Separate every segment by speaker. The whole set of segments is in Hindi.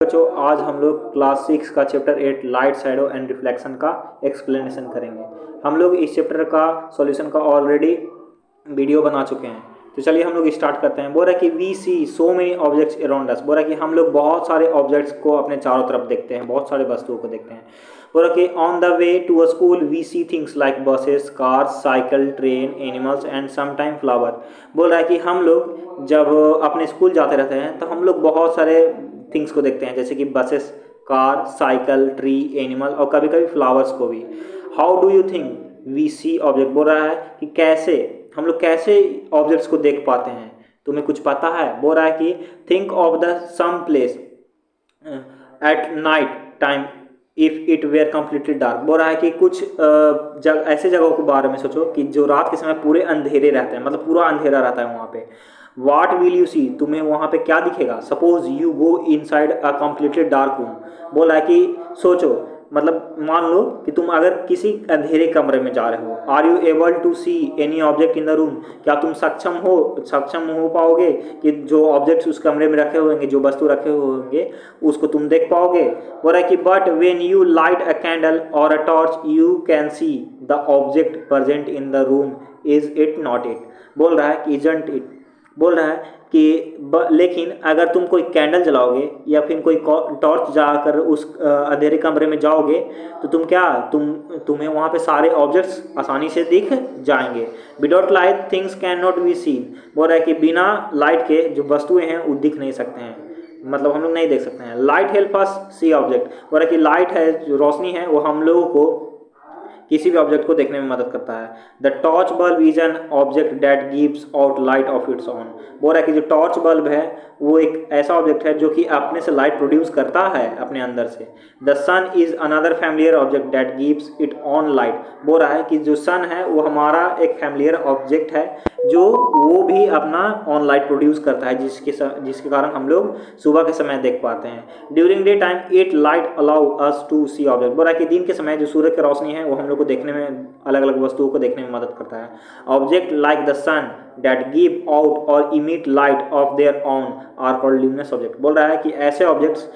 Speaker 1: बच्चों आज हम लोग क्लास 6 का chapter 8 light shadow and reflection का एक्सप्लेनेशन करेंगे। हम लोग इस चैप्टर का सॉल्यूशन का ऑलरेडी वीडियो बना चुके हैं। तो चलिए हम लोग स्टार्ट करते हैं। बोल रहा है कि we see so many objects around us. बोल रहा है कि हम लोग बहुत सारे ऑब्जेक्ट्स को अपने चारों तरफ देखते हैं, बहुत सारे वस्तुओं को देखते हैं। बोल रहा है कि on the way to a school we see things like buses, cars, cycle, train, animals and sometime flower. बोल रहा है कि हम लोग जब अपने स्कूल जाते रहते हैं तो हम लोग बहुत सारे थिंग्स को देखते हैं, जैसे कि buses, car, cycle, tree, animal और कभी कभी फ्लावर्स को भी। How do you think we see object. बोल रहा है कि कैसे हम लोग कैसे ऑब्जेक्ट्स को देख पाते हैं, तुम्हें कुछ पता है। बोल रहा है कि think of the some place at night time if it were completely dark. बोल रहा है कि कुछ ऐसे जगहों के बारे में सोचो कि जो रात के समय पूरे अंधेरे रहते हैं, मतलब पूरा अंधेरा रहता है वहाँ पे। वाट विल यू सी, तुम्हें वहाँ पे क्या दिखेगा। Suppose you go in side a completely dark room. बोला है कि सोचो, मतलब मान लो कि तुम अगर किसी अंधेरे कमरे में जा रहे हो। Are you able to see any object in the room. क्या तुम सक्षम हो पाओगे कि जो ऑब्जेक्ट्स उस कमरे में रखे हुए होंगे, जो वस्तु रखे हुए होंगे, उसको तुम देख पाओगे। बोल रहा है कि but when you light a candle or a torch you can see the object present in the room. Is it not it. बोल रहा है कि इजंट इट। बोल रहा है कि लेकिन अगर तुम कोई कैंडल जलाओगे या फिर कोई टॉर्च जलाकर उस अंधेरे कमरे में जाओगे तो तुम्हें वहाँ पे सारे ऑब्जेक्ट्स आसानी से दिख जाएंगे। Without light things can not be seen. बोल रहा है कि बिना लाइट के जो वस्तुएं हैं वो दिख नहीं सकते हैं, मतलब हम लोग नहीं देख सकते हैं। लाइट हेल्प अस सी ऑब्जेक्ट। बोल रहा है कि लाइट है, जो रोशनी है, वो हम लोगों को किसी भी ऑब्जेक्ट को देखने में मदद करता है। The torch bulb is an object that gives out light of its own. बोल रहा है कि जो टॉर्च बल्ब है वो एक ऐसा ऑब्जेक्ट है जो कि अपने से लाइट प्रोड्यूस करता है अपने अंदर से। The sun is another familiar object that gives it on light. बोल रहा है कि जो सन है वो हमारा एक फैमिलियर ऑब्जेक्ट है जो वो भी अपना ऑन लाइट प्रोड्यूस करता है, जिसके कारण हम लोग सुबह के समय देख पाते हैं। During day time it light allow us to see object. बोल रहा है कि दिन के समय जो सूर्य की रोशनी है वो हम लोग को देखने में, अलग अलग वस्तुओं को देखने में मदद करता है। Object like the sun that give out or emit light of their own are called luminous object. बोल रहा है कि ऐसे ऑब्जेक्ट्स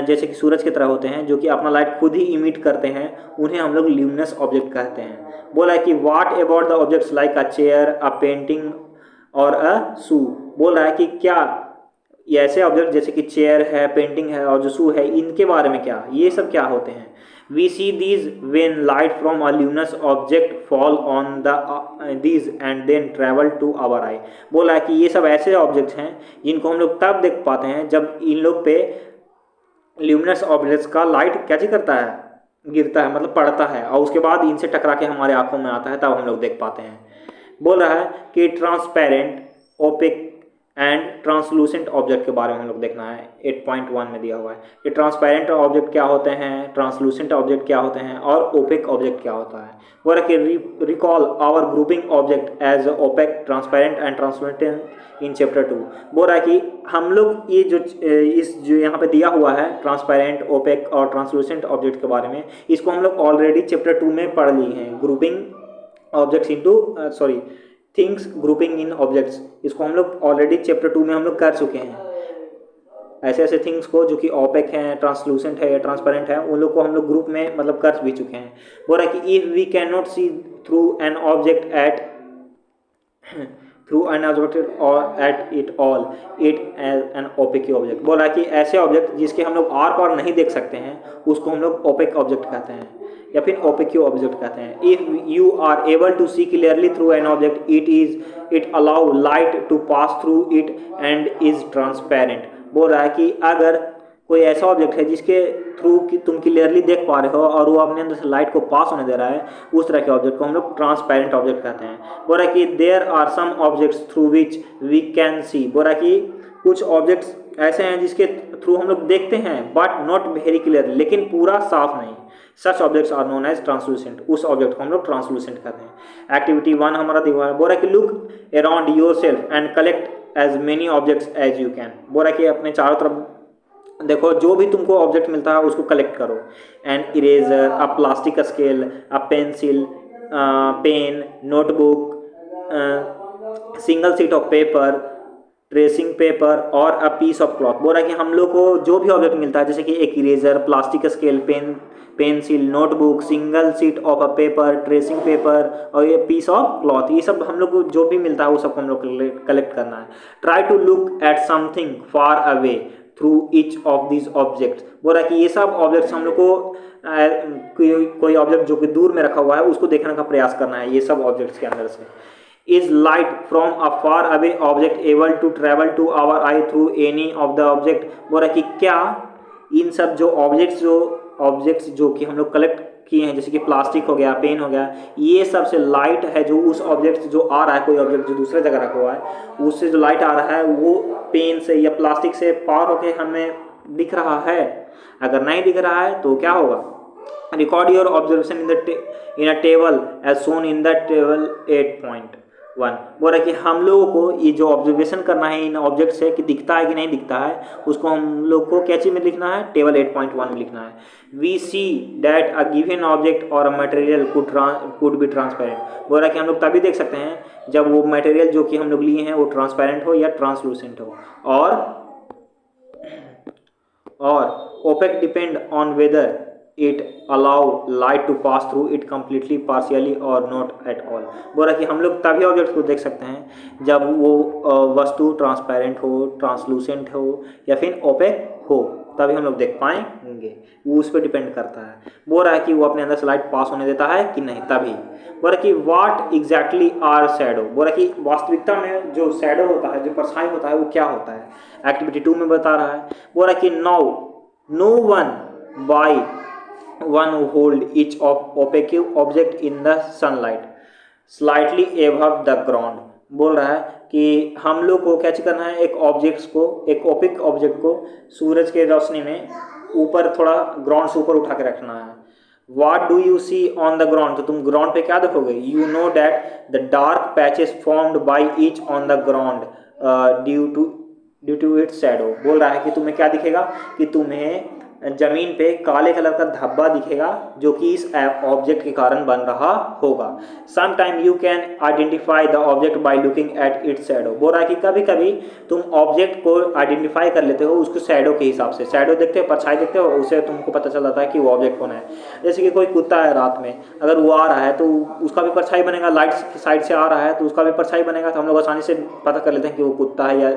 Speaker 1: जैसे कि सूरज की तरह होते हैं जो कि अपना लाइट खुद ही इमिट करते हैं, उन्हें हम लोग ल्यूमिनस ऑब्जेक्ट कहते हैं। बोला है कि what about the objects like a chair, a painting और अ शू। बोल रहा है कि क्या ये ऐसे ऑब्जेक्ट जैसे कि चेयर है, पेंटिंग है और जो शू है, इनके बारे में क्या, ये सब क्या होते हैं। We see these when light from a luminous object fall on the these and then travel to our eye. बोला है कि ये सब ऐसे ऑब्जेक्ट्स हैं जिनको हम लोग तब देख पाते हैं जब इन लोग पे ल्यूमिनस ऑब्जेक्ट्स का लाइट क्या करता है, गिरता है, मतलब पड़ता है, और उसके बाद इनसे टकरा के हमारे आंखों में आता है, तब हम लोग देख पाते हैं। बोल रहा है कि transparent, opaque and translucent object के बारे में हम लोग देखना है। 8.1 में दिया हुआ है कि ट्रांसपेरेंट ऑब्जेक्ट क्या होते हैं, ट्रांसलूसेंट ऑब्जेक्ट क्या होते हैं और ओपेक ऑब्जेक्ट क्या होता है। बोल रहा है कि recall our grouping object as opaque, transparent and translucent in chapter 2। बोल रहा है कि हम लोग ये जो यहाँ पे दिया हुआ है ट्रांसपेरेंट, ओपेक और ट्रांसलूसेंट ऑब्जेक्ट के बारे में, इसको हम लोग ऑलरेडी चैप्टर 2 में पढ़ लिए हैं। Grouping objects into things grouping in objects, इसको हम लोग ऑलरेडी चैप्टर 2 में हम लोग कर चुके हैं। ऐसे ऐसे थिंग्स को जो कि ओपेक हैं, ट्रांसलूसेंट है या ट्रांसपेरेंट है, उन लोग को हम लोग ग्रुप में मतलब कर भी चुके हैं। बोल रहा है कि if we can not see through an object at through an object or at it all it as an opaque object. बोला कि ऐसे ऑब्जेक्ट जिसके हम लोग आर पार नहीं देख सकते हैं उसको हम लोग ओपेक ऑब्जेक्ट कहते हैं या फिर ओपेक ऑब्जेक्ट कहते हैं। If you are able to see clearly through an object it allow light to pass through it and is transparent. बोल रहा है कि अगर कोई ऐसा ऑब्जेक्ट है जिसके थ्रू तुम क्लियरली देख पा रहे हो और वो अपने अंदर से लाइट को पास होने दे रहा है, उस तरह के ऑब्जेक्ट को हम लोग ट्रांसपेरेंट ऑब्जेक्ट कहते हैं। बोल रहा है कि there are some objects through which we can see. बोल रहा है कि कुछ ऑब्जेक्ट्स ऐसे हैं जिसके थ्रू हम लोग देखते हैं बट नॉट वेरी क्लियर, लेकिन पूरा साफ नहीं। Such objects are known as translucent, उस ऑब्जेक्ट को हम लोग ट्रांसलूसेंट कहते हैं। एक्टिविटी 1 हमारा दिया है। बोल रहा है कि look around yourself and collect as many objects as you can. बोल रहा है कि अपने चारों तरफ देखो, जो भी तुमको ऑब्जेक्ट मिलता है उसको कलेक्ट करो। An eraser, a plastic scale, a pencil, pen, notebook, single sheet of paper, tracing paper और अ पीस ऑफ क्लॉथ। बोल रहा है कि हम लोग को जो भी ऑब्जेक्ट मिलता है, जैसे कि एक eraser, plastic scale, pencil, notebook, single sheet of a paper, tracing paper और ये पीस ऑफ क्लॉथ, ये सब हम लोग को जो भी मिलता है वो सब हम लोग कलेक्ट करना है। Try to look at something far away through each of this objects. बोल रहा है कि ये सब ऑब्जेक्ट्स हम लोग को कोई ऑब्जेक्ट जो कि दूर में रखा हुआ है उसको देखने का प्रयास करना है ये सब ऑब्जेक्ट्स के अंदर से। Is light from a far away object able to travel to our eye through any of the object. बोल रहा है कि क्या इन सब जो ऑब्जेक्ट्स जो कि हम लोग कलेक्ट किए हैं, जैसे कि प्लास्टिक हो गया, पेन हो गया, ये सबसे लाइट है जो उस ऑब्जेक्ट जो आ रहा है, कोई ऑब्जेक्ट जो दूसरे जगह रखा हुआ है उससे जो लाइट आ रहा है वो पेन से या प्लास्टिक से पार होके हमें दिख रहा है। अगर नहीं दिख रहा है तो क्या होगा? Record your observation in a table as shown in the table 8.1। बोल रहा है कि हम लोगों को ये जो ऑब्जर्वेशन करना है इन ऑब्जेक्ट से कि दिखता है कि नहीं दिखता है, उसको हम लोग को क्या चीज़ में लिखना है? टेबल 8.1 में लिखना है। We see that a given object or a material could be transparent. बोल रहा है कि हम लोग तभी देख सकते हैं जब वो मटेरियल जो कि हम लोग लिए हैं वो ट्रांसपेरेंट हो या ट्रांसलूसेंट हो। और opaque depend on whether it allow light to pass through it completely, partially और नॉट एट ऑल। बोल रहा कि हम लोग तभी ऑब्जेक्ट को देख सकते हैं जब वो वस्तु ट्रांसपेरेंट हो, ट्रांसलूसेंट हो या फिर ओपेक हो, तभी हम लोग देख पाएंगे। वो उस पर डिपेंड करता है। बोल रहा है कि वो अपने अंदर से लाइट पास होने देता है कि नहीं, तभी। बोल रहा कि व्हाट एग्जैक्टली आर शैडो। बोल रहा कि वास्तविकता में जो शैडो होता है, जो परछाई होता है, वो क्या होता है? एक्टिविटी 2 में बता रहा है। बोल रहा कि no one by one hold each of opaque object in the sunlight slightly above the ground. बोल रहा है कि हम लोग को क्या करना है? एक ऑब्जेक्ट्स को, एक ओपेक ऑब्जेक्ट को सूरज के रोशनी में ऊपर, थोड़ा ग्राउंड से ऊपर उठा के रखना है। What do you see on the ground? तो तुम ग्राउंड पे क्या देखोगे? You know that the dark patches formed by each on the ground due to its shadow। बोल रहा है कि तुम्हें क्या दिखेगा? कि तुम्हें जमीन पे काले कलर का धब्बा दिखेगा जो कि इस ऑब्जेक्ट के कारण बन रहा होगा। Some time you can identify the object by looking at its shadow. बोल रहा है कि कभी कभी तुम ऑब्जेक्ट को आइडेंटिफाई कर लेते हो उसको शैडो के हिसाब से। शैडो देखते हो, परछाई देखते हो, उससे तुमको पता चल जाता है कि वो ऑब्जेक्ट कौन है। जैसे कि कोई कुत्ता है, रात में अगर वो आ रहा है तो उसका भी परछाई बनेगा, लाइट की साइड से आ रहा है तो उसका भी परछाई बनेगा, तो हम लोग आसानी से पता कर लेते हैं कि वो कुत्ता है या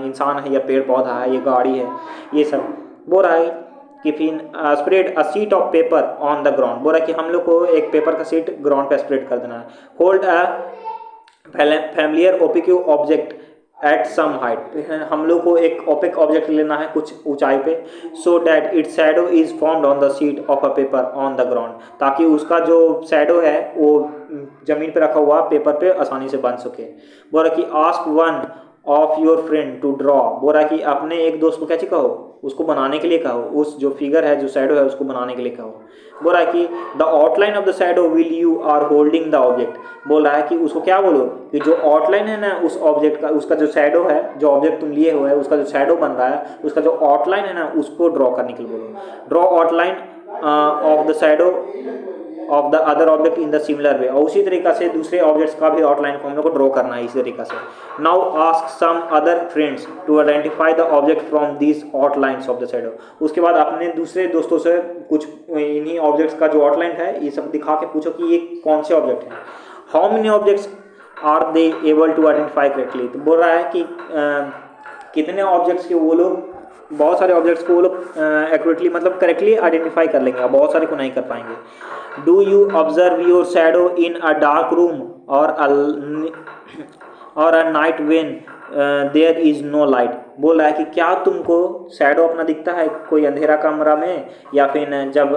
Speaker 1: इंसान है या पेड़ पौधा है, ये गाड़ी है, ये सब। बोल रहा है कि फिर spread a sheet of paper on the ground. बोल रहा है कि हम लोग को एक पेपर का शीट ग्राउंड पे स्प्रेड कर देना है। Hold a familiar opaque object at some height. हम लोग को एक ओपेक ऑब्जेक्ट लेना है कुछ ऊंचाई पे, so that it's shadow is formed on the sheet of a paper on the ground, ताकि उसका जो शैडो है वो जमीन पे रखा हुआ पेपर पे आसानी से बन सके। बोल रहा कि ask one of your friend to draw. बोल रहा कि अपने एक दोस्त को क्या कहो? उसको बनाने के लिए कहो, उस जो फिगर है, जो शैडो है, उसको बनाने के लिए कहो। बोल रहा है कि the outline of the shadow will you are holding the object. बोल रहा है कि उसको क्या बोलो कि जो आउटलाइन है ना उस ऑब्जेक्ट का, उसका जो शैडो है, जो ऑब्जेक्ट तुम लिए हुए है उसका जो शैडो बन रहा है, उसका जो आउटलाइन है ना उसको ड्रॉ करने के लिए बोलो। Draw outline of the shadow of the other object in the similar way. और उसी तरीका से दूसरे ऑब्जेक्ट्स का भी आउटलाइन को हम लोग को ड्रॉ करना है इसी तरीका से। Now ask some other friends to identify the object from these outlines of the shadow. उसके बाद अपने दूसरे दोस्तों से कुछ इन्हीं ऑब्जेक्ट्स का जो आउटलाइन है ये सब दिखा के पूछो कि ये कौन से ऑब्जेक्ट हैं। How many objects are they able to identify correctly. तो बोल रहा है कि कितने ऑब्जेक्ट्स के वो लोग, बहुत सारे ऑब्जेक्ट्स को वो लोग एक्यूरेटली मतलब करेक्टली आइडेंटिफाई कर लेंगे, और बहुत सारे को नहीं कर पाएंगे। Do you observe your shadow in a dark room or a night when there is no light. बोल रहा है कि क्या तुमको शैडो अपना दिखता है कोई अंधेरा कमरा में, या फिर जब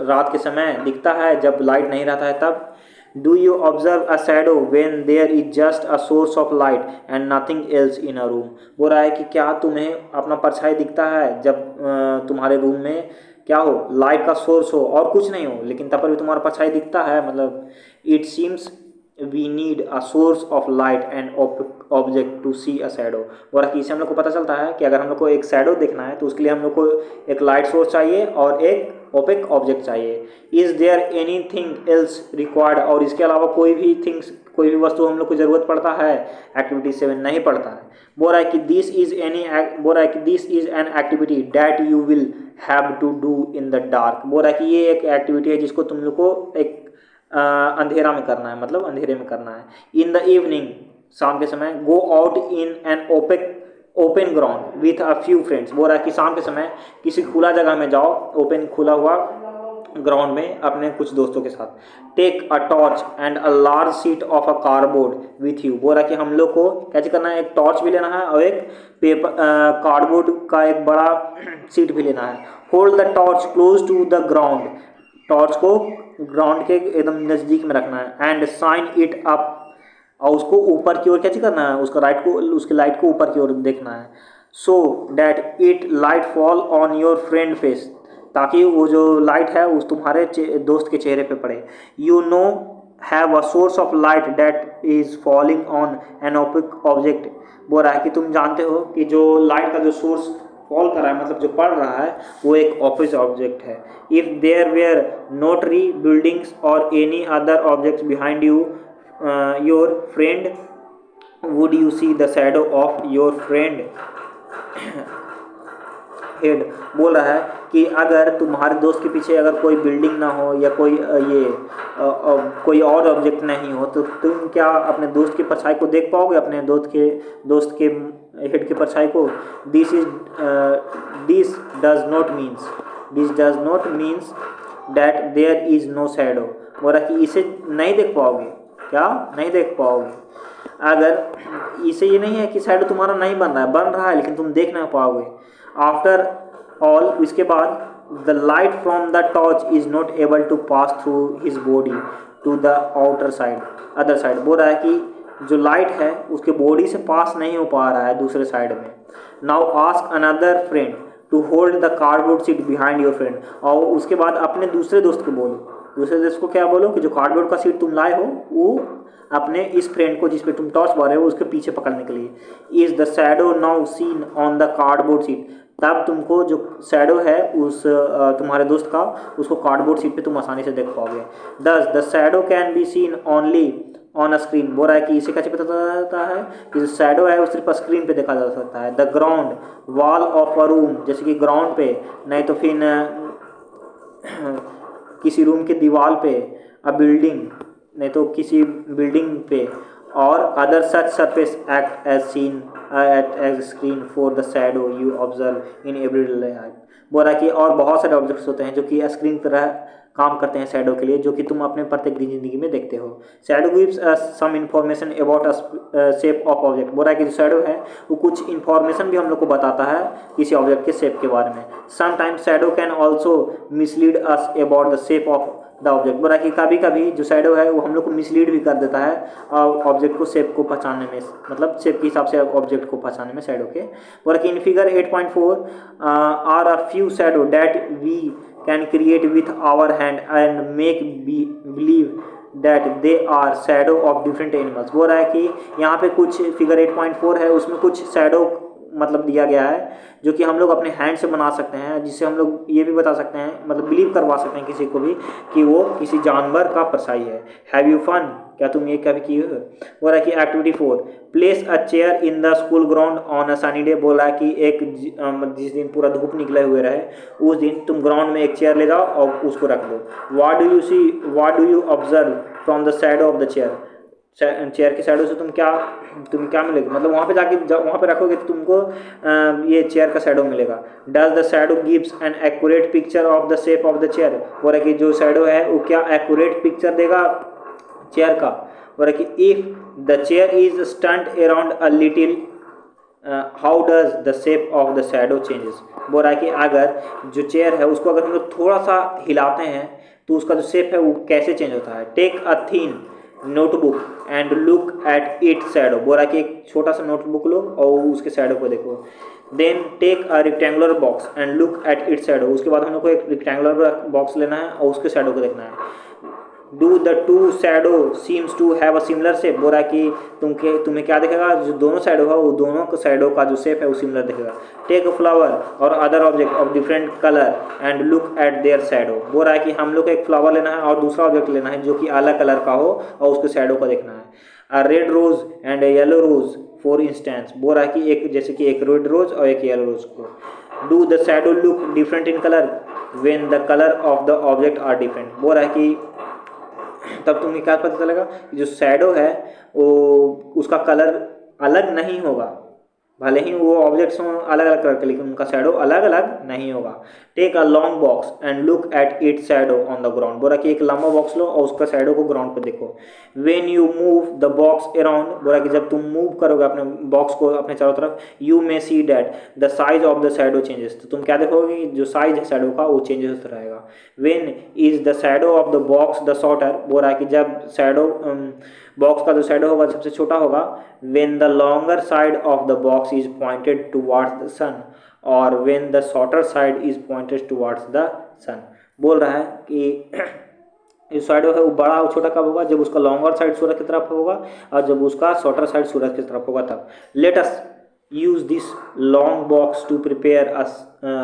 Speaker 1: रात के समय दिखता है जब लाइट नहीं रहता है तब। Do you observe a shadow when there is just a source of light and nothing else in a room. बोल रहा है कि क्या तुम्हें अपना परछाई दिखता है जब तुम्हारे रूम में क्या हो, लाइट का सोर्स हो और कुछ नहीं हो, लेकिन तब पर भी तुम्हारा परछाई दिखता है। मतलब it seems we need a source of light and object to see a shadow. और इससे हम लोग को पता चलता है कि अगर हम लोग को एक शैडो देखना है तो उसके लिए हम लोग को एक लाइट सोर्स चाहिए और एक ओपेक ऑब्जेक्ट चाहिए। Is there anything else required. और इसके अलावा कोई कोई भी वस्तु हम लोग को ज़रूरत पड़ता है? एक्टिविटी 7 नहीं पड़ता है। बोल रहा है कि this is an activity that you will have to do in the dark. बोल रहा है कि ये एक एक्टिविटी है जिसको तुम लोग को एक अंधेरा में करना है, मतलब अंधेरे में करना है। इन द इवनिंग, शाम के समय, go out in an open ground with a few friends. बोल रहा है कि शाम के समय किसी खुला जगह में जाओ, ओपन खुला हुआ ग्राउंड में अपने कुछ दोस्तों के साथ। Take a torch and a large sheet of a cardboard with you. बोल रहा है कि हम लोग को कैसे करना है, एक टॉर्च भी लेना है और एक पेपर कार्डबोर्ड का एक बड़ा शीट भी लेना है। Hold the torch close to the ground. Torch को ग्राउंड के एकदम नज़दीक में रखना है। एंड साइन इट अप, और उसको ऊपर की ओर कैसे करना है, उसका राइट को, उसके लाइट को ऊपर की ओर देखना है। So that it light fall on your friend face, ताकि वो जो लाइट है उस तुम्हारे दोस्त के चेहरे पे पड़े। You know have a source of light that is falling on an OPEC object. बोल रहा है कि तुम जानते हो कि जो लाइट का जो सोर्स फॉल कर रहा है, मतलब जो पड़ रहा है, वो एक ऑफिस ऑब्जेक्ट है। If there were no tree, buildings or any other objects behind you your friend, would you see the shadow of your friend head. बोल रहा है कि अगर तुम्हारे दोस्त के पीछे अगर कोई बिल्डिंग ना हो या कोई कोई और ऑब्जेक्ट नहीं हो, तो तुम क्या अपने दोस्त की परछाई को देख पाओगे, अपने दोस्त के हेड की परछाई को? This does not means that there is no shadow. बोल रहा कि इसे नहीं देख पाओगे। क्या नहीं देख पाओगे? अगर इसे ये नहीं है कि शैडो तुम्हारा नहीं बन रहा है, लेकिन तुम देख नहीं पाओगे। आफ्टर ऑल, इसके बाद, the light from the torch is not able to pass through his body to the outer side, other side. बोल रहा है कि जो लाइट है उसके बॉडी से पास नहीं हो पा रहा है दूसरे साइड में। Now ask another friend to hold the cardboard sheet behind your friend. और उसके बाद अपने दूसरे दोस्त को बोलो, दूसरे दोस्त को क्या बोलो कि जो कार्डबोर्ड का सीट तुम लाए हो वो अपने इस फ्रेंड को जिस पे तुम टॉर्च मार रहे हो उसके पीछे पकड़ने के लिए। Is the shadow now seen on the cardboard sheet. तब तुमको जो शैडो है उस तुम्हारे दोस्त का, उसको कार्डबोर्ड सीट पे तुम आसानी से देख पाओगे। दस the shadow can be seen only on a screen. बोल रहा है कि इसे कैसे पता चलता है कि जो शैडो है वो सिर्फ स्क्रीन पे देखा जा सकता है। The ground wall of a room, जैसे कि ग्राउंड पे, नहीं तो फिर किसी रूम के दीवार पे, अ बिल्डिंग, नहीं तो किसी बिल्डिंग पे, और other such surface act as seen as screen for the shadow you observe in everyday life. बोल रहा है कि और बहुत सारे ऑब्जेक्ट्स होते हैं जो कि स्क्रीन की तरह काम करते हैं शैडो के लिए, जो कि तुम अपने प्रत्येक दिन जिंदगी में देखते हो। Shadow gives us some information about shape of object. बोल रहा है कि जो शैडो है वो कुछ इन्फॉर्मेशन भी हम लोग को बताता है किसी ऑब्जेक्ट के शेप के बारे में। Sometimes shadow can also mislead us about the shape of the object. बोल रहा है कि कभी कभी जो शैडो है वो हम लोग को मिसलीड भी कर देता है ऑब्जेक्ट को शेप को पहचानने में, मतलब शेप के हिसाब से ऑब्जेक्ट को पहचानने में शैडो के। बोल रहा है कि in figure 8.4 are a few shadow that we can create with our hand and make believe that they are shadow of different animals. बोल रहा है कि यहाँ पे कुछ फिगर 8.4 है, उसमें कुछ शैडो मतलब दिया गया है जो कि हम लोग अपने हैंड से बना सकते हैं, जिससे हम लोग ये भी बता सकते हैं, मतलब बिलीव करवा सकते हैं किसी को भी कि वो किसी जानवर का परछाई है। हैव यू फन, क्या तुम ये कभी किए हो? बोल रहा है कि activity 4, place a chair in the school ground on a sunny day. बोला है कि एक जिस दिन पूरा धूप निकले हुए रहे उस दिन तुम ग्राउंड में एक चेयर ले जाओ और उसको रख दो। What do you observe from the shadow of the chair. Chair के शैडो से तुम क्या मिलेगा, मतलब वहाँ पे वहाँ पे रखोगे तो तुमको ये चेयर का शैडो मिलेगा। Does the shadow gives an accurate picture of the shape of the chair. बोल रहा है कि जो शैडो है वो क्या एक्यूरेट पिक्चर देगा चेयर का। बोल रहा है कि if the chair is stunt around a little how does the shape of the shadow changes. बोल रहा है कि अगर जो चेयर है उसको अगर हम लोग थोड़ा सा हिलाते हैं तो उसका जो शेप है वो कैसे चेंज होता है। Take a thin notebook and look at it shadow. बोल रहा है कि एक छोटा सा नोटबुक लो और उसके शैडो को देखो। Then take a rectangular box and look at it shadow. उसके बाद हम लोग को एक रेक्टेंगुलर बॉक्स लेना है और उसके शैडो को देखना है। Do the two shadow seems to have a similar shape, बोल रहा है कि तुम्हें क्या दिखेगा, जो दोनों शैडो है वो दोनों शैडो का जो शेप है वो सिमिलर दिखेगा। टेक अ फ्लावर और other object of different colour and look eight there shadow, बोल रहा है कि हम लोग को एक फ्लावर लेना है और दूसरा ऑब्जेक्ट लेना है जो कि अलग कलर का हो और उसके शैडो को देखना है। A red rose and a yellow rose for instance, बोल रहा है कि एक जैसे कि एक रेड रोज और एक येलो रोज को। Do the shadow look different in colour when the colour of the object are different, बोल रहा है कि तब तुम्हें क्या पता चलेगा कि जो शैडो है वो उसका कलर अलग नहीं होगा, भले ही वो ऑब्जेक्ट्स हों अलग अलग कलर के लेकिन उनका शैडो अलग अलग नहीं होगा। Take a long box and look at it shadow on the ground, बोला कि एक लंबा बॉक्स लो और उसका शैडो को ग्राउंड पे देखो। When you move the box around, बोला कि जब तुम मूव करोगे अपने बॉक्स को अपने चारों तरफ, you may see that the size of the shadow changes, तो तुम क्या देखोगे कि जो साइज है शैडो का वो चेंजेस होता रहेगा। When is the shadow of the box the shorter, बोल रहा है कि जब शैडो बॉक्स का जो शैडो होगा सबसे छोटा होगा। When the longer side of the box is pointed towards the sun or when the shorter side is pointed towards the sun, बोल रहा है कि जो शैडो है वो बड़ा और छोटा कब होगा, जब उसका लॉन्गर साइड सूरज की तरफ होगा और जब उसका शॉर्टर साइड सूरज की तरफ होगा तब। Let us use this long box to prepare a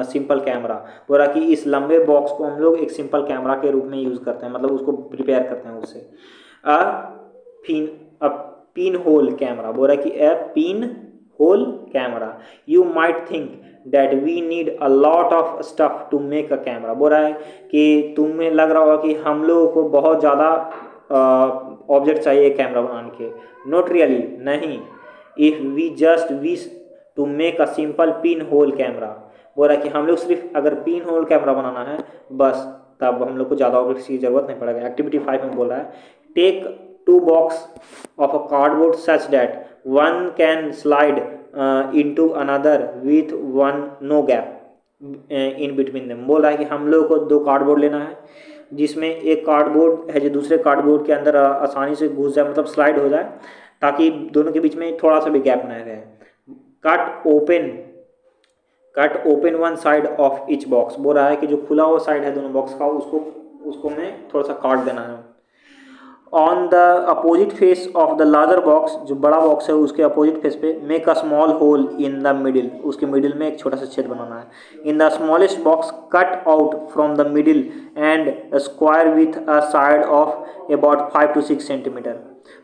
Speaker 1: simple camera, बोला कि इस लंबे बॉक्स को हम लोग एक सिंपल कैमरा के रूप में यूज़ करते हैं, मतलब उसको प्रिपेयर करते हैं उससे। A pin a pin hole camera, बोला कि a pin hole camera, you might think that we need a lot of stuff to make a camera, बोल रहा है कि तुम्हें लग रहा होगा कि हम लोगों को बहुत ज़्यादा ऑब्जेक्ट चाहिए कैमरा बनाने के। नॉट रियली, नहीं। If we just wish to make a simple pin hole camera, बोल रहा है कि हम लोग सिर्फ अगर पिन होल कैमरा बनाना है बस, तब हम लोग को ज़्यादा ऑब्जेक्ट्स की जरूरत नहीं पड़ेगा। एक्टिविटी 5 में बोल रहा है टेक 2 box of a cardboard such that one can slide into another with one no gap in between them, बोल रहा है कि हम लोग को 2 कार्डबोर्ड लेना है जिसमें एक कार्डबोर्ड है जो दूसरे कार्डबोर्ड के अंदर आसानी से घुस जाए, मतलब स्लाइड हो जाए, ताकि दोनों के बीच में थोड़ा सा भी गैप न रहे। Cut open one side of each box, बोल रहा है कि जो खुला हुआ साइड है दोनों बॉक्स का उसको हमें थोड़ा सा काट देना है। On the opposite face of the larger box, जो बड़ा बॉक्स है उसके अपोजिट फेस पे make a small hole in the middle, उसके मिडिल में एक छोटा सा छेद बनाना है। In the smallest box cut out from the middle and square with a side of about 5 to 6 centimetre,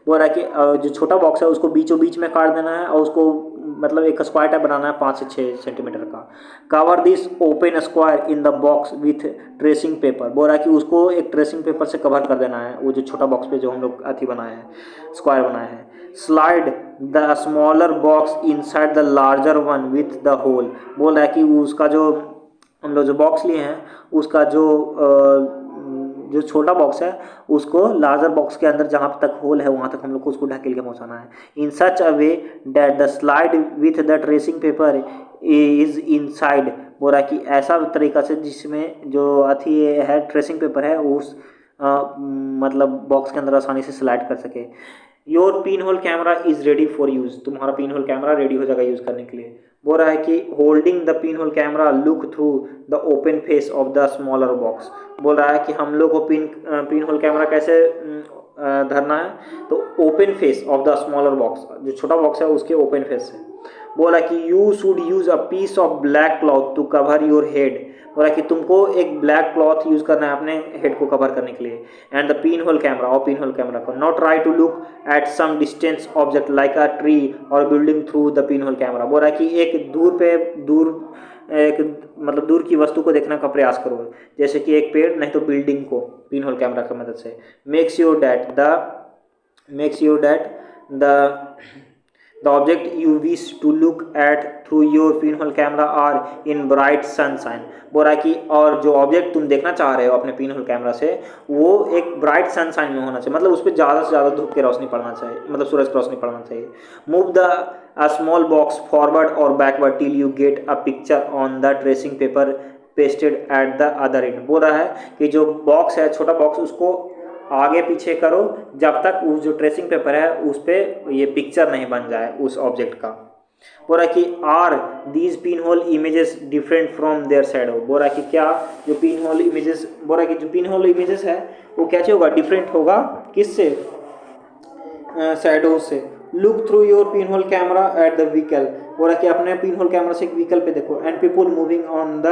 Speaker 1: बोल रहा है कि जो छोटा बॉक्स है उसको बीचों बीच में काट देना है और उसको मतलब एक स्क्वायर टाइप बनाना है 5 से 6 सेंटीमीटर का। Cover this open square in the box with tracing paper, बोल रहा है कि उसको एक ट्रेसिंग पेपर से कवर कर देना है वो जो छोटा बॉक्स पे जो हम लोग अथी बनाए हैं स्क्वायर बनाए हैं। Slide the smaller box inside the larger one with the hole, बोल रहा है कि उसका जो हम लोग जो बॉक्स लिए हैं उसका जो छोटा बॉक्स है उसको लार्जर बॉक्स के अंदर जहाँ तक होल है वहाँ तक हम लोग को उसको ढकेल के पहुँचाना है। In such a way that the slide with the tracing paper is inside, बोल रहा है कि ऐसा तरीका से जिसमें जो अथी है ट्रेसिंग पेपर है उस मतलब बॉक्स के अंदर आसानी से स्लाइड कर सके। Your pin hole camera is ready for use, तुम्हारा पिन होल कैमरा रेडी हो जाएगा यूज़ करने के लिए। बोल रहा है कि holding the pin hole camera look through the open face of the smaller box, बोल रहा है कि हम लोग को पिन होल कैमरा कैसे धरना है, तो open face of the smaller box, जो छोटा बॉक्स है उसके ओपन फेस से। बोला कि you should use a piece of black cloth to cover your head, बोला कि तुमको एक ब्लैक क्लॉथ यूज करना है अपने हेड को कवर करने के लिए। And the pin hole camera or pin hole camera को not try to look at some distance object like a tree or building through the pin hole camera, बोल रहा है कि एक मतलब दूर की वस्तु को देखने का प्रयास करो, जैसे कि एक पेड़ नहीं तो बिल्डिंग को पिन होल कैमरा की मदद से। Make sure that the object you wish to look at through your pinhole camera are in bright sunshine, बोल रहा है कि और जो ऑब्जेक्ट तुम देखना चाह रहे हो अपने पिनहोल कैमरा से वो एक ब्राइट सनशाइन में होना चाहिए, मतलब उस पर ज़्यादा से ज़्यादा धूप की रोशनी पड़ना चाहिए, मतलब सूरज की रोशनी पड़ना चाहिए। Move the a small box forward or backward till you get a picture on the tracing paper pasted at the other end, बोल रहा है कि जो बॉक्स है छोटा बॉक्स उसको आगे पीछे करो जब तक उस जो ट्रेसिंग पेपर है उस पर ये पिक्चर नहीं बन जाए उस ऑब्जेक्ट का। बोल रहा है कि are these pin hole images different from their shadow, बोल रहा है कि क्या जो पिन होल इमेजेस, बोल रहा है कि जो पिन होल इमेजेस है वो क्या होगा, डिफरेंट होगा किससे, शैडो से। Look through your pin hole camera at the vehicle, बोला कि अपने पिन होल कैमरा से एक व्हीकल पे देखो, and people moving on the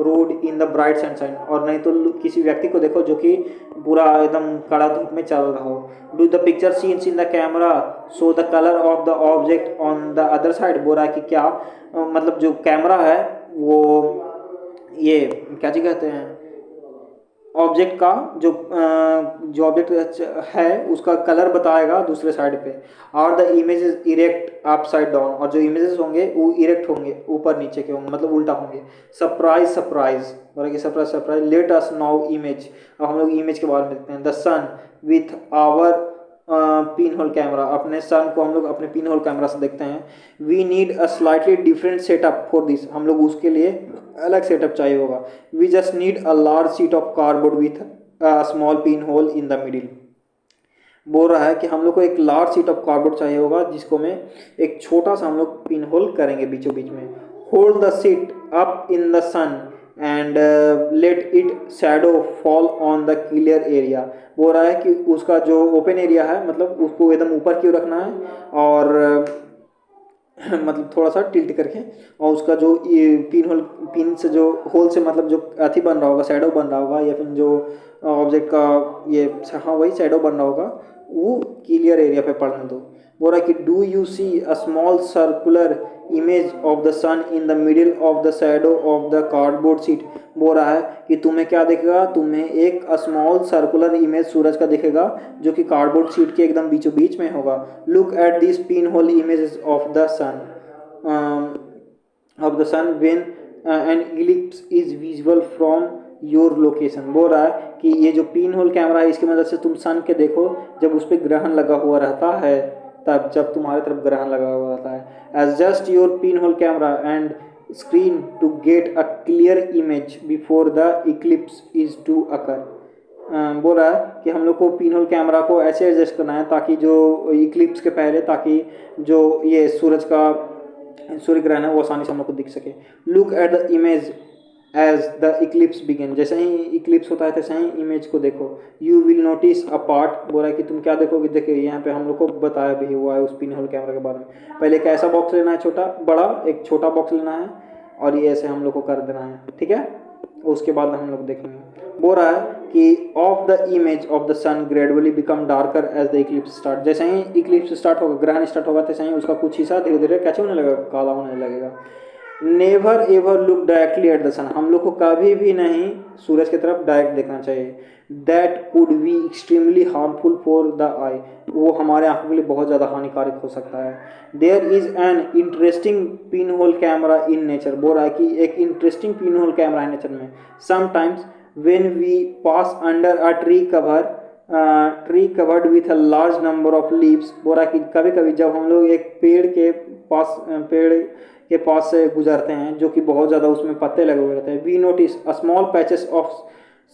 Speaker 1: road in the bright sunshine, और नहीं तो किसी व्यक्ति को देखो जो कि पूरा एकदम कड़ा धूप में चल रहा हो। Do the picture scenes in the camera show the colour of the object on the other side, बोला कि क्या मतलब जो कैमरा है वो ये क्या चीज कहते हैं, ऑब्जेक्ट का जो ऑब्जेक्ट है उसका कलर बताएगा दूसरे साइड पे, और the images erect upside down, और जो इमेजेस होंगे वो इरेक्ट होंगे, ऊपर नीचे के होंगे, मतलब उल्टा होंगे। सरप्राइज सरप्राइज, बोला कि surprise surprise, let us now image, अब हम लोग इमेज के बारे में देखते हैं। The sun with our pin hole camera, अपने सन को हम लोग अपने पिन होल कैमरा से देखते हैं। We need a slightly different setup for this, हम लोग उसके लिए अलग सेटअप चाहिए होगा। We just need a large sheet of cardboard with a small pin hole in the middle, बोल रहा है कि हम लोग को एक लार्ज शीट ऑफ कार्डबोर्ड चाहिए होगा जिसको में एक छोटा सा हम लोग पिन होल करेंगे बीचों बीच में। Hold the sheet up in the sun and let it shadow fall on the clear area, बोल रहा है कि उसका जो ओपन एरिया है मतलब उसको एकदम ऊपर क्यों रखना है, और मतलब थोड़ा सा टिल्ट करके, और उसका जो पिन होल, पिन से जो होल से मतलब जो अथी बन रहा होगा, शैडो बन रहा होगा, या फिर जो ऑब्जेक्ट का ये, हाँ वही शैडो बन रहा होगा, वो क्लियर एरिया पे पड़ने दो। बोल रहा है कि do you see a small circular image of the sun in the middle of the shadow of the cardboard sheet, बोल रहा है कि तुम्हें क्या दिखेगा, तुम्हें एक स्मॉल सर्कुलर इमेज सूरज का दिखेगा जो कि कार्डबोर्ड शीट के एकदम बीचों बीच में होगा। Look at this pin hole images of the sun when an ellipse is visible from your location, बोल रहा है कि ये जो पिन होल कैमरा है इसकी मदद से तुम सन के देखो जब उस पर ग्रहण लगा हुआ रहता है, तब जब तुम्हारे तरफ ग्रहण लगा हुआ रहता है। Adjust your pin hole camera and screen to get a clear image before the eclipse is to occur, बोल रहा है कि हम लोग को पिन होल कैमरा को ऐसे एडजस्ट करना है ताकि जो इक्लिप्स के पहले, ताकि जो ये सूर्य ग्रहण है वो आसानी से हम लोग को दिख सके। Look at the image as the eclipse begin, जैसे ही इक्लिप्स होता है तैसे ही इमेज को देखो। You will notice a part, बोला है कि तुम क्या देखोगे, देखिए यहाँ पे हम लोग को बताया भी हुआ है उस पिन होल कैमरा के बारे में। पहले एक ऐसा बॉक्स लेना है छोटा, बड़ा एक छोटा बॉक्स लेना है और ये ऐसे हम लोग को कर देना है, ठीक है, उसके बाद हम लोग देखेंगे। बोल रहा है कि of the image of the sun gradually become darker as the eclipse start, जैसे ही इक्लिप्स स्टार्ट होगा, ग्रहण स्टार्ट होगा, तैसे ही उसका कुछ हिस्सा धीरे धीरे कैसे होने लगेगा, काला होने लगेगा। Never ever look directly at the sun, हम लोग को कभी भी नहीं सूरज की तरफ डायरेक्ट देखना चाहिए। That could be extremely harmful for the eye, वो हमारे आंखों के लिए बहुत ज़्यादा हानिकारक हो सकता है। There is an interesting pin hole camera in nature, बोल रहा है कि एक इंटरेस्टिंग पिन होल कैमरा है नेचर में। Sometimes when we pass under a tree covered with a large number of leaves, बोल रहा है कि कभी कभी जब हम लोग एक पेड़ के पास से गुजरते हैं जो कि बहुत ज़्यादा उसमें पत्ते लगे हुए रहते हैं, we notice a small patches of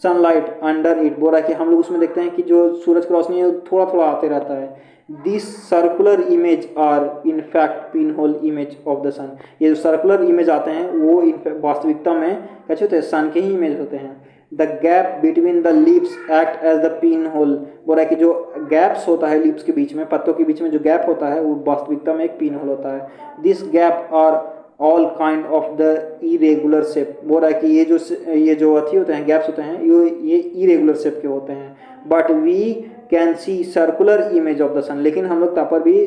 Speaker 1: sunlight under it, बोल रहा है कि हम लोग उसमें देखते हैं कि जो सूरज की रोशनी है थोड़ा थोड़ा आते रहता है। This circular image are in fact pin hole image of the sun, ये जो सर्कुलर इमेज आते हैं वो वास्तविकता में कैसे होते हैं, सन के ही इमेज होते हैं। The gap between the lips act as the pin hole, बोल रहा है कि जो गैप्स होता है लिप्स के बीच में, पत्तों के बीच में जो गैप होता है वो वास्तविकता में एक पिन होल होता है। This gap are all kind of the irregular shape, बोल रहा है कि ये जो अथी होते हैं, गैप्स होते हैं, ये इरेगुलर शेप के होते हैं। But we can see circular image of the sun, लेकिन हम लोग यहाँ पर भी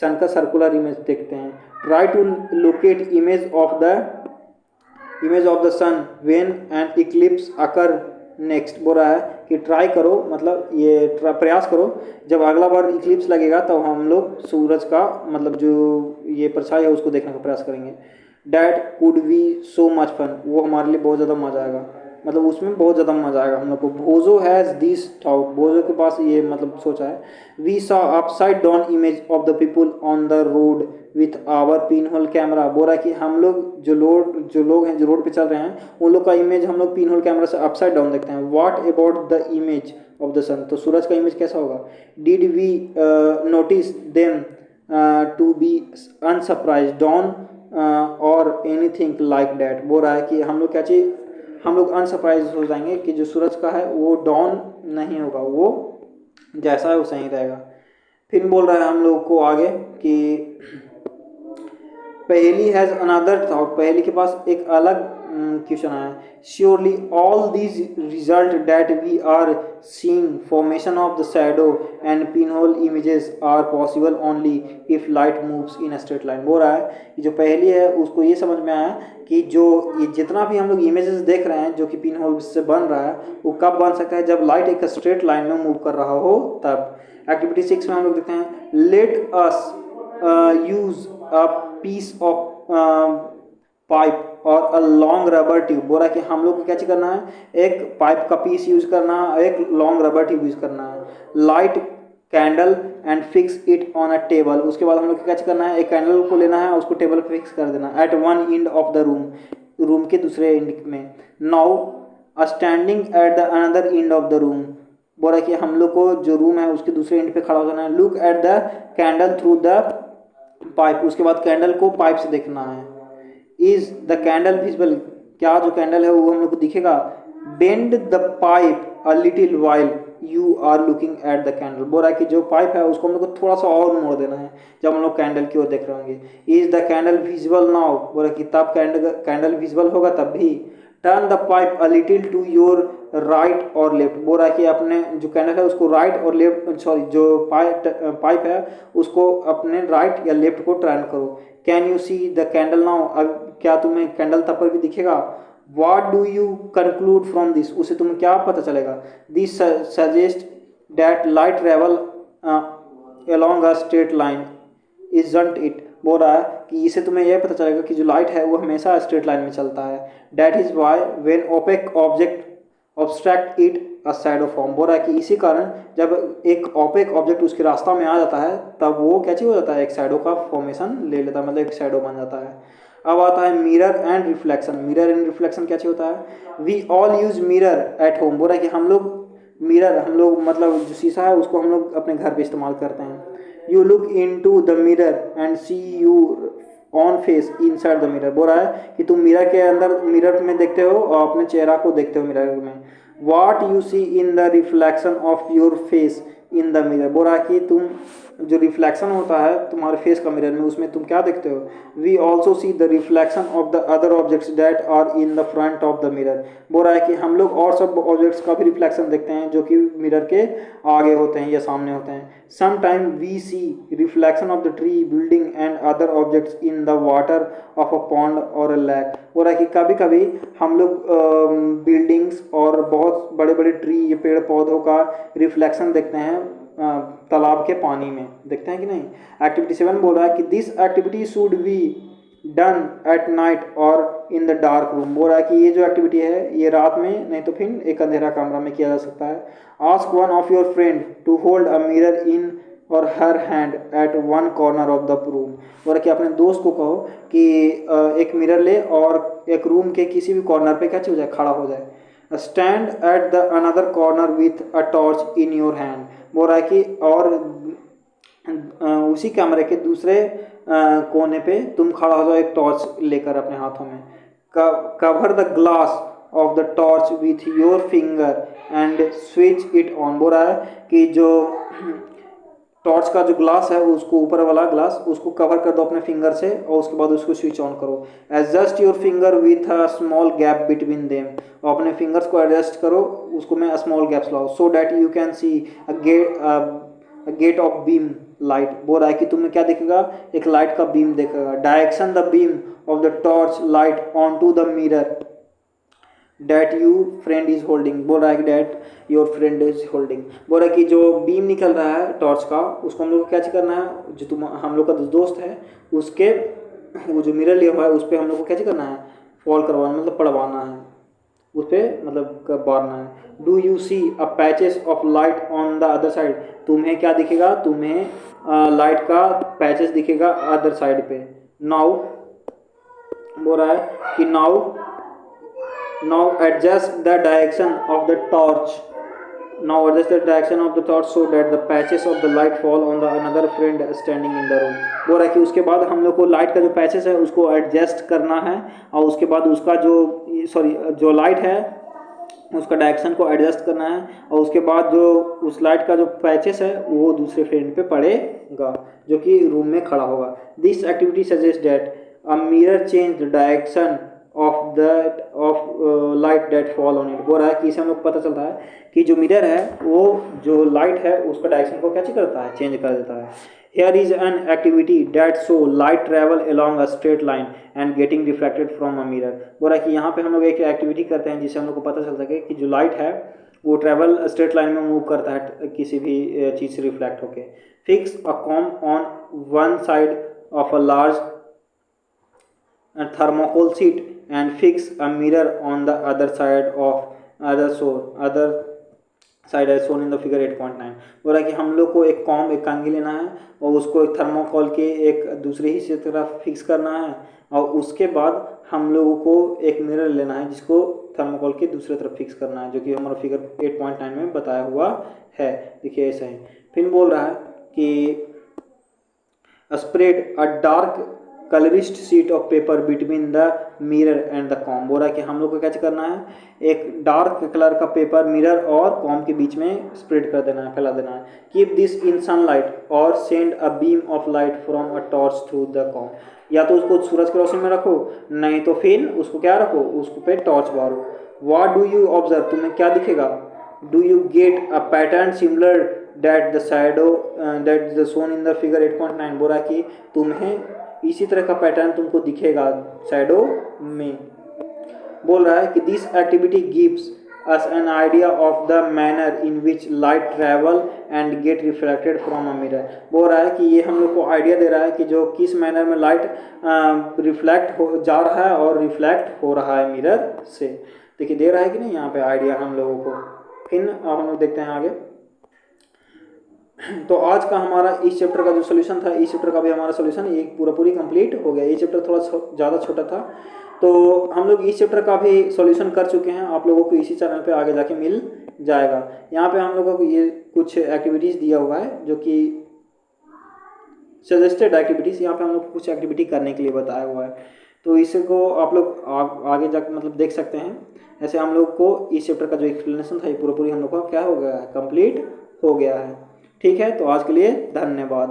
Speaker 1: सन का सर्कुलर इमेज देखते हैं। Try to locate image of the sun when an eclipse occur next, बोल रहा है कि ट्राई करो, मतलब ये प्रयास करो, जब अगला बार इक्लिप्स लगेगा तब हम लोग सूरज का मतलब जो ये परछाई है उसको देखने का प्रयास करेंगे। That could be so much fun, वो हमारे लिए बहुत ज़्यादा मज़ा आएगा, मतलब उसमें बहुत ज़्यादा मज़ा आएगा हम लोग को। Bhojo has this thought, Bhojo के पास ये मतलब सोचा है। We saw upside down image of the people on the road with our pin hole camera, बोल रहा है कि हम लोग जो लोग हैं जो रोड पे चल रहे हैं उन लोग का इमेज हम लोग पिन होल कैमरा से अपसाइड डाउन देखते हैं। What about the image of the sun, तो सूरज का इमेज कैसा होगा। Did we notice them to be अनसरप्राइज down or anything like that, बोल रहा है कि हम लोग क्या चीज़ हम लोग अनसरप्राइज हो जाएंगे कि जो सूरज का है वो डाउन नहीं होगा, वो जैसा है वो सही रहेगा। फिर बोल रहा है हम लोग को आगे कि पहेली हैज अनदर थॉट, पहेली के पास एक अलग क्वेश्चन आया। Surely all these result that we are seeing formation of the shadow and pinhole images are possible only if light moves in a straight line. बोल रहा है कि जो पहेली है उसको ये समझ में आया कि जो ये जितना भी हम लोग इमेजेस देख रहे हैं जो कि पिन होल से बन रहा है वो कब बन सकता है, जब लाइट एक स्ट्रेट लाइन में मूव कर रहा हो तब। एक्टिविटी 6 में हम लोग देखते हैं let us use a piece of pipe or a long rubber tube. बोला कि हम लोग को क्या करना है, एक पाइप का पीस यूज करना है, एक लॉन्ग रबर ट्यूब यूज करना है, light candle and fix it on a table. उसके बाद हम लोग क्या करना है, एक कैंडल को लेना है उसको टेबल पे फिक्स कर देना at one end of the room, room के दूसरे एंड में। Now standing at the another end of the room. बोला कि हम लोग को जो रूम है उसके दूसरे एंड पे खड़ा हो जाना है। Look at the candle through the pipe, उसके बाद कैंडल को पाइप से देखना है। इज द कैंडल विजिबल, क्या जो कैंडल है वो हम लोग को दिखेगा। Bend the pipe a little while you are looking at the candle. बोल रहा है कि जो पाइप है उसको हम लोग को थोड़ा सा और मोड़ देना है जब हम लोग कैंडल की ओर देख रहे होंगे। Is the candle visible now, बोला कि तब कैंडल विजिबल होगा तब भी। Turn the pipe a little to your right or left. बोल रहा है कि अपने जो कैंडल है उसको राइट और लेफ्ट, सॉरी जो पाइप है उसको अपने राइट या लेफ्ट को टर्न करो। Can you see the candle now, अब क्या तुम्हें कैंडल तब पर भी दिखेगा। What do you conclude from this, उसे तुम्हें क्या पता चलेगा। This suggests that light travel along a straight line, isn't it। बोल रहा है कि इससे तुम्हें यह पता चलेगा कि जो लाइट है वो हमेशा स्ट्रेट लाइन में चलता है। That is why when opaque object obstruct it a shadow form। बोल रहा है कि इसी कारण जब एक ओपेक ऑब्जेक्ट उसके रास्ता में आ जाता है तब वो क्या चीज हो जाता है, एक शैडो का फॉर्मेशन ले लेता है, मतलब एक शैडो बन जाता है। अब आता है mirror and reflection. Mirror and reflection क्या चीज होता है। We all use mirror at home. बोल रहा है कि हम लोग मिरर, हम लोग मतलब जो शीशा है उसको हम लोग अपने घर पे इस्तेमाल करते हैं। You look into the mirror and see you own face inside the mirror. बोल रहा है कि तुम मिरर के अंदर, मिरर में देखते हो और अपने चेहरा को देखते हो मिरर में। What you see in the reflection of your face in the mirror. बोल रहा है कि तुम जो रिफ्लेक्शन होता है तुम्हारे फेस का मिरर में उसमें तुम क्या देखते हो। We also see the reflection of the other objects that are in the front of the mirror. बोल रहा है कि हम लोग और सब ऑब्जेक्ट्स का भी रिफ्लेक्शन देखते हैं जो कि मिरर के आगे होते हैं या सामने होते हैं। Some time we see reflection of the tree, building and other objects in the water of a pond or a lake. बोल रहा है कि कभी कभी हम लोग बिल्डिंग्स और बहुत बड़े बड़े ट्री, ये पेड़ पौधों का रिफ्लेक्शन देखते हैं तालाब के पानी में, देखते हैं कि नहीं। एक्टिविटी 7 बोल रहा है कि this activity should be done at night और इन द डार्क रूम। बोल रहा है कि ये जो एक्टिविटी है ये रात में नहीं तो फिर एक अंधेरा कमरा में किया जा सकता है। Ask one of your friend to hold a mirror in और her hand at one corner of the room. बोल रहा कि अपने दोस्त को कहो कि एक मिरर ले और एक रूम के किसी भी कॉर्नर पे क्या हो जाए, खड़ा हो जाए। Stand at the another corner with a torch in your hand. बोल रहा है कि और उसी कमरे के दूसरे कोने पे तुम खड़ा हो जाओ एक टॉर्च लेकर अपने हाथों में। Cover the glass of the torch with your finger and switch it on. बोल रहा है कि जो टॉर्च का जो ग्लास है उसको, ऊपर वाला ग्लास उसको कवर कर दो अपने फिंगर से और उसके बाद उसको स्विच ऑन करो। Adjust your finger with a small gap between them. और अपने फिंगर्स को एडजस्ट करो उसको में स्मॉल गैप्स लाओ। So that you can see a gate of beam light. बोल रहा है कि तुम्हें क्या दिखेगा, एक लाइट का बीम दिखेगा। Direction the beam of the torch light onto the mirror that you friend is holding. बोल रहा है कि that your friend is holding. बोल रहा है कि जो बीम निकल रहा है टॉर्च का उसको हम लोग को क्या करना है, जो हम लोग का दोस्त है उसके वो जो मिरर लिया हुआ है उस पर हम लोग को क्या करना है, फॉल करवाना, मतलब पड़वाना है उस पर, मतलब बारना है। Do you see a patches of light on the other side. तुम्हें क्या दिखेगा, तुम्हें लाइट का पैचेस दिखेगा अदर साइड पे। नाउ बोल रहा है कि now adjust the direction of the torch Now adjust the direction of the thought so that the patches of the light fall on the another friend standing in the room. बोल रहा है कि उसके बाद हम लोग को लाइट का जो पैचेस है उसको एडजस्ट करना है और उसके बाद उसका जो लाइट है उसका डायरेक्शन को एडजस्ट करना है और उसके बाद जो उस लाइट का जो पैचेस है वो दूसरे फ्रेंड पे पड़ेगा जो कि रूम में खड़ा होगा. This activity suggest that a mirror change the direction of light that fall on it. बोल रहा है कि इससे हम लोग पता चलता है कि जो मिरर है वो जो लाइट है उसका डायरेक्शन को क्या करता है, चेंज कर देता है. Here is an activity that show light travel along a straight line and getting reflected from a mirror. बोल रहा है कि यहाँ पे हम लोग एक एक्टिविटी करते हैं जिससे हम लोग को पता चल सके कि जो लाइट है वो ट्रैवल स्ट्रेट लाइन में मूव करता है किसी भी चीज़ से रिफ्लेक्ट होके. Fix a comb on one side of a large thermocol sheet and fix a mirror on the other side as shown in the figure 8.9. बोल रहा है कि हम लोग को एक कंघी लेना है और उसको एक थर्मोकॉल के एक दूसरे हिस्से की तरफ फिक्स करना है और उसके बाद हम लोगों को एक मिरर लेना है जिसको थर्मोकॉल के दूसरे तरफ फिक्स करना है जो कि हमारा फिगर 8.9 में बताया हुआ है. देखिए ऐसा है. फिर बोल रहा है कि spread a dark colourist sheet of paper between the mirror and the com. बोल रहा है कि हम लोग को क्या करना है, एक डार्क कलर का पेपर मिरर और कॉम के बीच में स्प्रेड कर देना है, फैला देना है. कीप दिस इन सनलाइट और send a beam of light from a torch through the com. या तो उसको सूरज की रोशनी में रखो, नहीं तो फिर उसको क्या रखो, उसको पे टॉर्च मारो. व्हाट डू यू ऑब्जर्व, तुम्हें क्या दिखेगा. Do you get a pattern similar that the shadow that is shown in the figure 8.9. बोल रहा है कि तुम्हें इसी तरह का पैटर्न तुमको दिखेगा शैडो में. बोल रहा है कि this activity gives us an idea of the manner in which light travel and gate reflected from a mirror. बोल रहा है कि ये हम लोग को आइडिया दे रहा है कि जो किस मैनर में लाइट रिफ्लेक्ट हो जा रहा है और रिफ्लेक्ट हो रहा है मिरर से. देखिए दे रहा है कि नहीं यहाँ पे आइडिया हम लोगों को. फिर अब हम लोग देखते हैं आगे. तो आज का हमारा इस चैप्टर का जो सोल्यूशन था, इस चैप्टर का भी हमारा सोल्यूशन एक पूरी कंप्लीट हो गया. ये चैप्टर थोड़ा ज़्यादा छोटा था तो हम लोग इस चैप्टर का भी सॉल्यूशन कर चुके हैं. आप लोगों को इसी चैनल पे आगे जाके मिल जाएगा. यहाँ पे हम लोगों को ये कुछ एक्टिविटीज़ दिया हुआ है जो कि सजेस्टेड एक्टिविटीज़. यहाँ पे हम लोग कुछ एक्टिविटी करने के लिए बताया हुआ है तो इसको आप लोग आगे जाकर मतलब देख सकते हैं. ऐसे हम लोग को इस चैप्टर का जो एक्सप्लेनेशन था ये पूरी हम लोग का क्या हो गया है, कंप्लीट हो गया है. ठीक है, तो आज के लिए धन्यवाद.